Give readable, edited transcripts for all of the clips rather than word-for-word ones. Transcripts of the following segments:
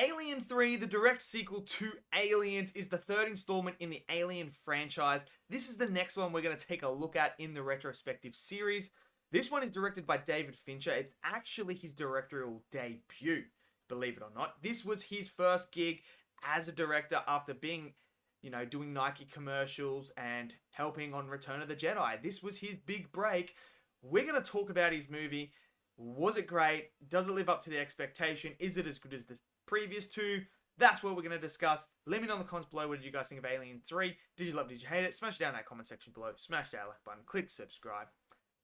Alien 3, the direct sequel to Aliens, is the third installment in the Alien franchise. This is the next one we're going to take a look at in the retrospective series. This one is directed by David Fincher. It's actually his directorial debut, believe it or not. This was his first gig as a director after being, doing Nike commercials and helping on Return of the Jedi. This was his big break. We're going to talk about his movie. Was it great? Does it live up to the expectation? Is it as good as the previous two? That's what we're going to discuss. Let me know in the comments below, what did you guys think of Alien 3? Did you love it? Did you hate it? Smash down that comment section below. Smash that like button. Click subscribe.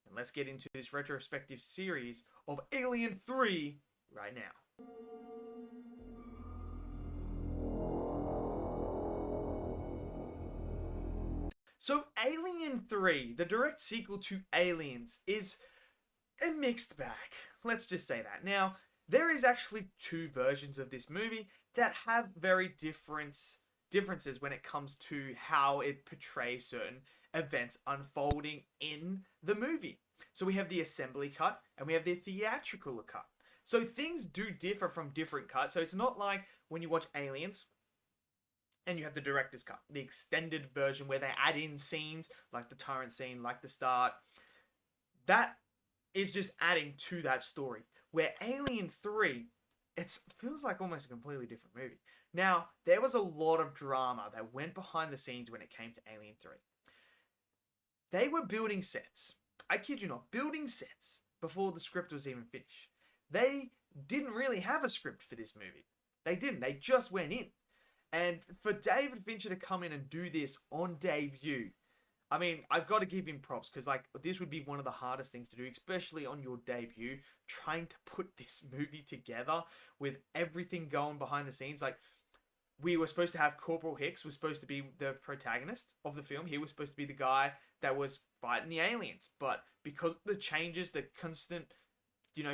And let's get into this retrospective series of Alien 3 right now. So Alien 3, the direct sequel to Aliens, is a mixed bag. Let's just say that. Now, there is actually two versions of this movie that have very differences when it comes to how it portrays certain events unfolding in the movie. So we have the assembly cut and we have the theatrical cut. So things do differ from different cuts. So it's not like when you watch Aliens and you have the director's cut, the extended version where they add in scenes like the Tyrant scene, like the start. That is just adding to that story. Where Alien 3, it feels like almost a completely different movie. Now, there was a lot of drama that went behind the scenes when it came to Alien 3. They were building sets. I kid you not, building sets before the script was even finished. They didn't really have a script for this movie. They didn't. They just went in. And for David Fincher to come in and do this on debut, I mean, I've got to give him props because, this would be one of the hardest things to do, especially on your debut, trying to put this movie together with everything going behind the scenes. We were supposed to have Corporal Hicks was supposed to be the protagonist of the film. He was supposed to be the guy that was fighting the aliens. But because of the changes, the constant,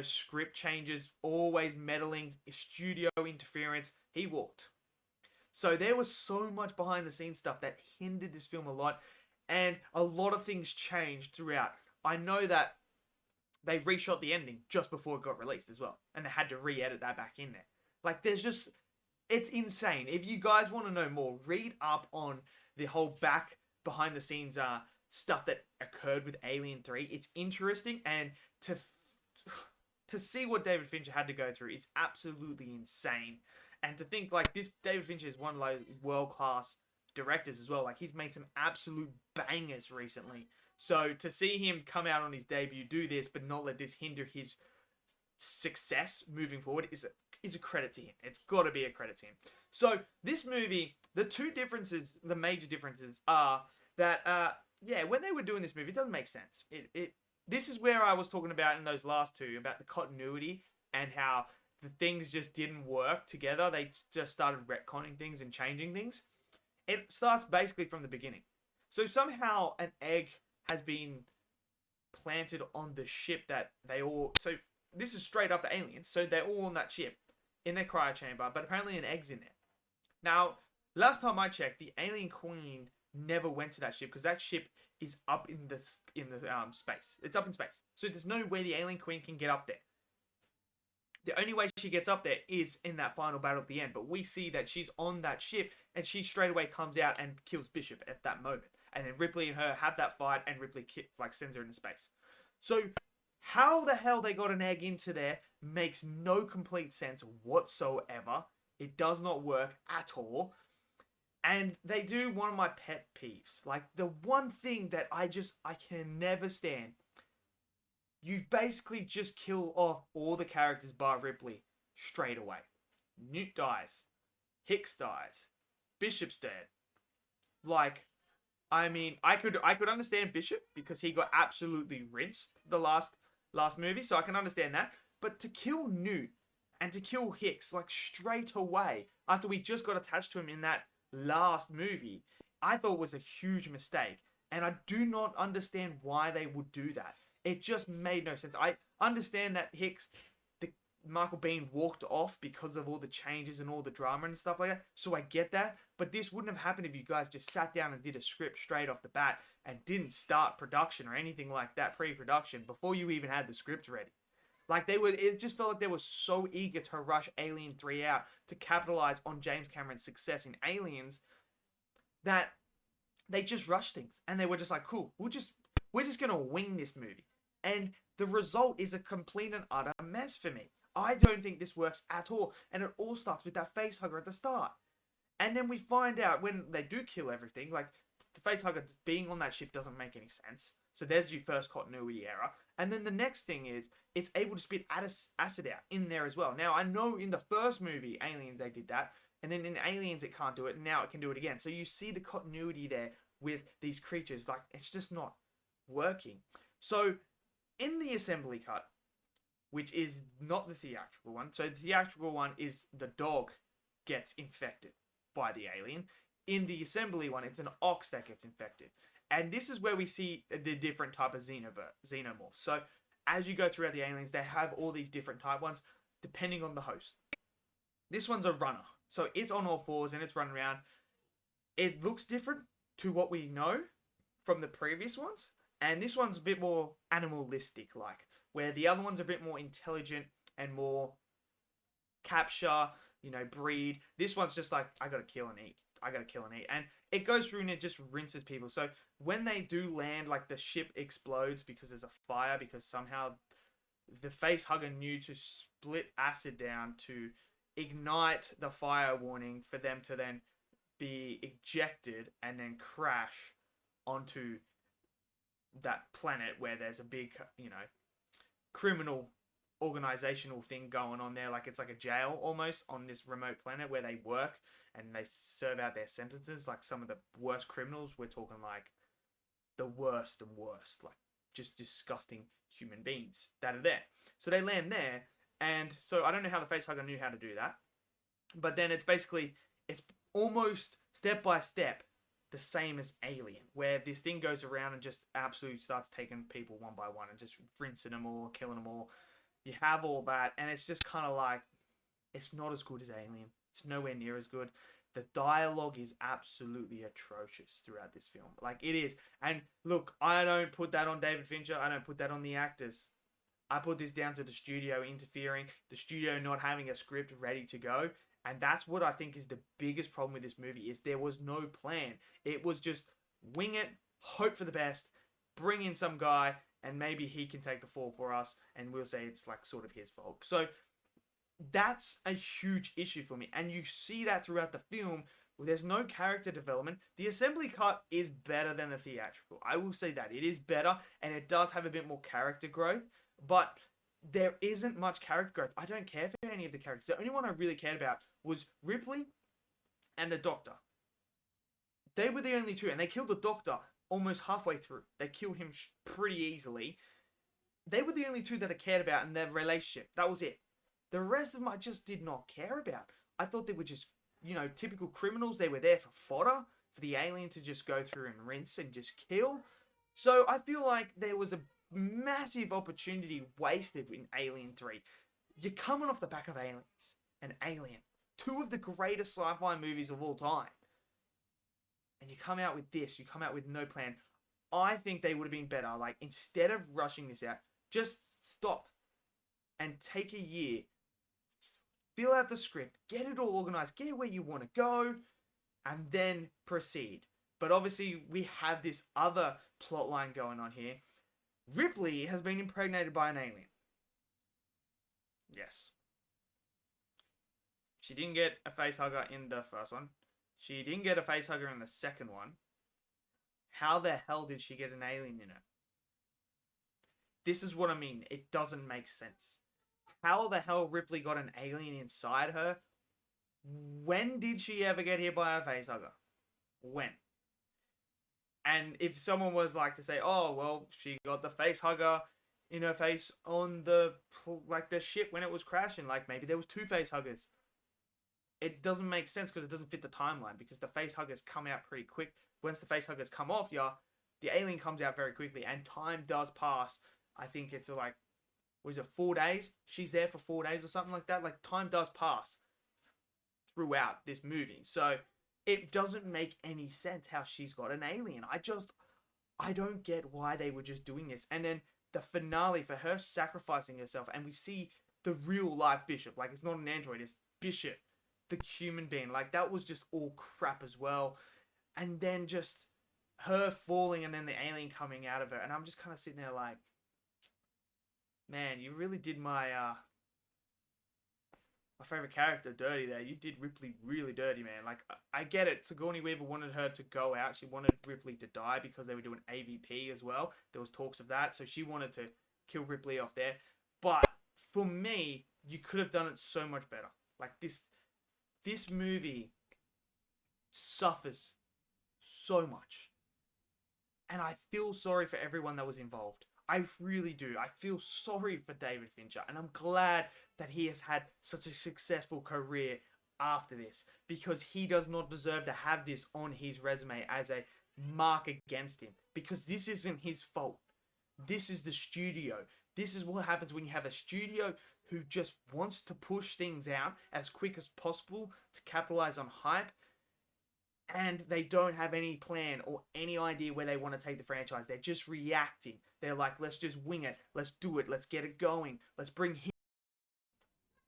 script changes, always meddling, studio interference, he walked. So there was so much behind the scenes stuff that hindered this film a lot. And a lot of things changed throughout. I know that they reshot the ending just before it got released as well. And they had to re-edit that back in there. It's insane. If you guys want to know more, read up on the whole behind the scenes stuff that occurred with Alien 3. It's interesting. And to see what David Fincher had to go through is absolutely insane. And to think this, David Fincher is one of those world-class directors as well. He's made some absolute bangers recently. So to see him come out on his debut, do this, but not let this hinder his success moving forward is a credit to him. It's got to be a credit to him. So this movie, the major differences are that, when they were doing this movie, it doesn't make sense. This is where I was talking about in those last two, about the continuity and how the things just didn't work together. They just started retconning things and changing things. It starts basically from the beginning. So somehow an egg has been planted on the ship that they all... So this is straight after Aliens. So they're all on that ship in their cryo chamber. But apparently an egg's in there. Now, last time I checked, the alien queen never went to that ship because that ship is up in the space. It's up in space. So there's no way the alien queen can get up there. The only way she gets up there is in that final battle at the end. But we see that she's on that ship and she straight away comes out and kills Bishop at that moment. And then Ripley and her have that fight and Ripley sends her into space. So how the hell they got an egg into there makes no complete sense whatsoever. It does not work at all. And they do one of my pet peeves. The one thing that I can never stand. You basically just kill off all the characters bar Ripley straight away. Newt dies. Hicks dies. Bishop's dead. I could understand Bishop because he got absolutely rinsed the last movie, so I can understand that. But to kill Newt and to kill Hicks straight away after we just got attached to him in that last movie, I thought was a huge mistake. And I do not understand why they would do that. It just made no sense. I understand that Michael Biehn walked off because of all the changes and all the drama and stuff like that. So I get that. But this wouldn't have happened if you guys just sat down and did a script straight off the bat and didn't start production or anything like that, pre-production, before you even had the script ready. Like it just felt like they were so eager to rush Alien 3 out to capitalize on James Cameron's success in Aliens that they just rushed things and they were just like, cool, we're just gonna wing this movie. And the result is a complete and utter mess for me. I don't think this works at all. And it all starts with that face hugger at the start. And then we find out when they do kill everything, like the face hugger being on that ship doesn't make any sense. So there's your first continuity error. And then the next thing is it's able to spit acid out in there as well. Now, I know in the first movie, Aliens, they did that. And then in Aliens, it can't do it. And now it can do it again. So you see the continuity there with these creatures. Like, it's just not working. So in the assembly cut, which is not the theatrical one. So the theatrical one is the dog gets infected by the alien. In the assembly one, it's an ox that gets infected. And this is where we see the different type of xenomorphs. So as you go throughout the aliens, they have all these different type ones depending on the host. This one's a runner. So it's on all fours and it's running around. It looks different to what we know from the previous ones. And this one's a bit more animalistic, like, where the other one's a bit more intelligent and more capture, breed. This one's just like, I gotta kill and eat. And it goes through and it just rinses people. So when they do land, like the ship explodes because there's a fire, because somehow the face hugger knew to split acid down to ignite the fire warning for them to then be ejected and then crash onto that planet where there's a big, criminal organizational thing going on there. Like it's like a jail almost on this remote planet where they work and they serve out their sentences. Like some of the worst criminals, we're talking like the worst and worst, like just disgusting human beings that are there. So they land there. And so I don't know how the facehugger knew how to do that. But then it's almost step by step the same as Alien, where this thing goes around and just absolutely starts taking people one by one and just rinsing them all, killing them all. You have all that, and it's just kind of like, it's not as good as Alien. It's nowhere near as good. The dialogue is absolutely atrocious throughout this film. Like, it is. And look, I don't put that on David Fincher. I don't put that on the actors. I put this down to the studio interfering, the studio not having a script ready to go. And that's what I think is the biggest problem with this movie, is there was no plan. It was just wing it, hope for the best, bring in some guy, and maybe he can take the fall for us, and we'll say it's like sort of his fault. So that's a huge issue for me. And you see that throughout the film, where there's no character development. The assembly cut is better than the theatrical. I will say that. It is better, and it does have a bit more character growth, but there isn't much character growth. I don't care for any of the characters. The only one I really cared about was Ripley and the Doctor. They were the only two, and they killed the Doctor almost halfway through. They killed him pretty easily. They were the only two that I cared about in their relationship. That was it. The rest of them I just did not care about. I thought they were just, typical criminals. They were there for fodder, for the alien to just go through and rinse and just kill. So I feel like there was a massive opportunity wasted in Alien 3. You're coming off the back of Aliens and Alien, two of the greatest sci-fi movies of all time. And you come out with this, you come out with no plan. I think they would have been better. Like, instead of rushing this out, just stop and take a year, fill out the script, get it all organized, get it where you want to go, and then proceed. But obviously, we have this other plot line going on here. Ripley has been impregnated by an alien. Yes. She didn't get a facehugger in the first one. She didn't get a facehugger in the second one. How the hell did she get an alien in it? This is what I mean. It doesn't make sense. How the hell Ripley got an alien inside her? When did she ever get hit by a facehugger? When? And if someone was like to say, oh, well, she got the facehugger in her face on the ship when it was crashing, like maybe there was two facehuggers. It doesn't make sense because it doesn't fit the timeline, because the facehuggers come out pretty quick. Once the facehuggers come off, the alien comes out very quickly, and time does pass. I think it's 4 days? She's there for 4 days or something like that. Like, time does pass throughout this movie. So it doesn't make any sense how she's got an alien. I don't get why they were just doing this. And then the finale for her sacrificing herself, and we see the real life Bishop. Like, it's not an android, it's Bishop, the human being. Like, that was just all crap as well. And then just her falling and then the alien coming out of her. And I'm just kind of sitting there like, man, you really did my favorite character dirty there. You did Ripley really dirty, man. Like, I get it. Sigourney Weaver wanted her to go out. She wanted Ripley to die because they were doing AVP as well. There was talks of that. So she wanted to kill Ripley off there. But for me, you could have done it so much better. Like, this movie suffers so much. And I feel sorry for everyone that was involved. I really do. I feel sorry for David Fincher, and I'm glad that he has had such a successful career after this, because he does not deserve to have this on his resume as a mark against him, because this isn't his fault. This is the studio. This is what happens when you have a studio who just wants to push things out as quick as possible to capitalize on hype, and they don't have any plan or any idea where they want to take the franchise. They're just reacting. They're like, let's just wing it. Let's do it. Let's get it going. Let's bring him.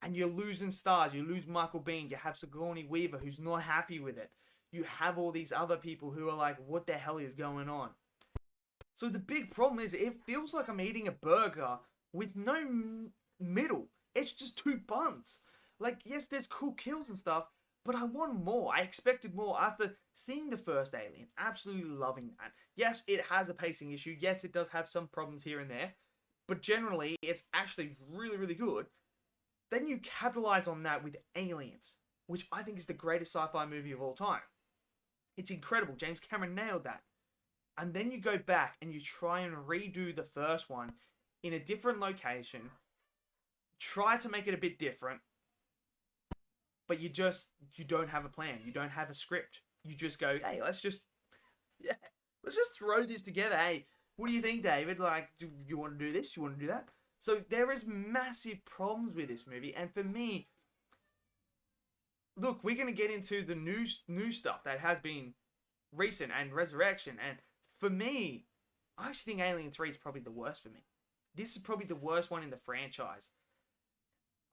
And you're losing stars. You lose Michael Biehn. You have Sigourney Weaver, who's not happy with it. You have all these other people who are like, what the hell is going on? So the big problem is, it feels like I'm eating a burger with no middle. It's just two buns. Like, yes, there's cool kills and stuff, but I want more. I expected more after seeing the first Alien. Absolutely loving that. Yes, it has a pacing issue. Yes, it does have some problems here and there. But generally, it's actually really, really good. Then you capitalize on that with Aliens, which I think is the greatest sci-fi movie of all time. It's incredible. James Cameron nailed that. And then you go back and you try and redo the first one in a different location. Try to make it a bit different. But you don't have a plan. You don't have a script. You just go, hey, let's just throw this together. Hey, what do you think, David? Like, do you want to do this? Do you want to do that? So there is massive problems with this movie. And for me, look, we're going to get into the new stuff that has been recent and Resurrection. And for me, I actually think Alien 3 is probably the worst for me. This is probably the worst one in the franchise.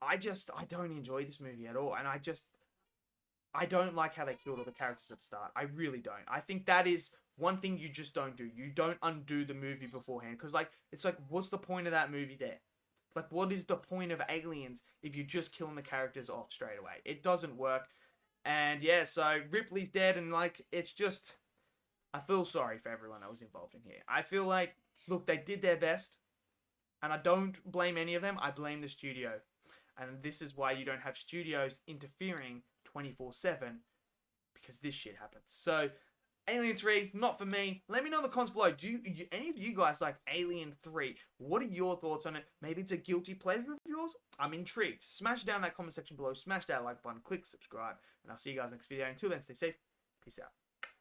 I don't enjoy this movie at all. And I don't like how they killed all the characters at the start. I really don't. I think that is one thing you just don't do. You don't undo the movie beforehand. Because, like, it's like, what's the point of that movie there? Like, what is the point of Aliens if you're just killing the characters off straight away? It doesn't work. And, yeah, so Ripley's dead. And, like, it's just, I feel sorry for everyone that was involved in here. I feel like, look, they did their best. And I don't blame any of them. I blame the studio. And this is why you don't have studios interfering 24/7, because this shit happens. So, Alien 3, not for me. Let me know in the comments below. Do any of you guys like Alien 3? What are your thoughts on it? Maybe it's a guilty pleasure of yours? I'm intrigued. Smash down that comment section below. Smash that like button. Click subscribe. And I'll see you guys next video. Until then, stay safe. Peace out.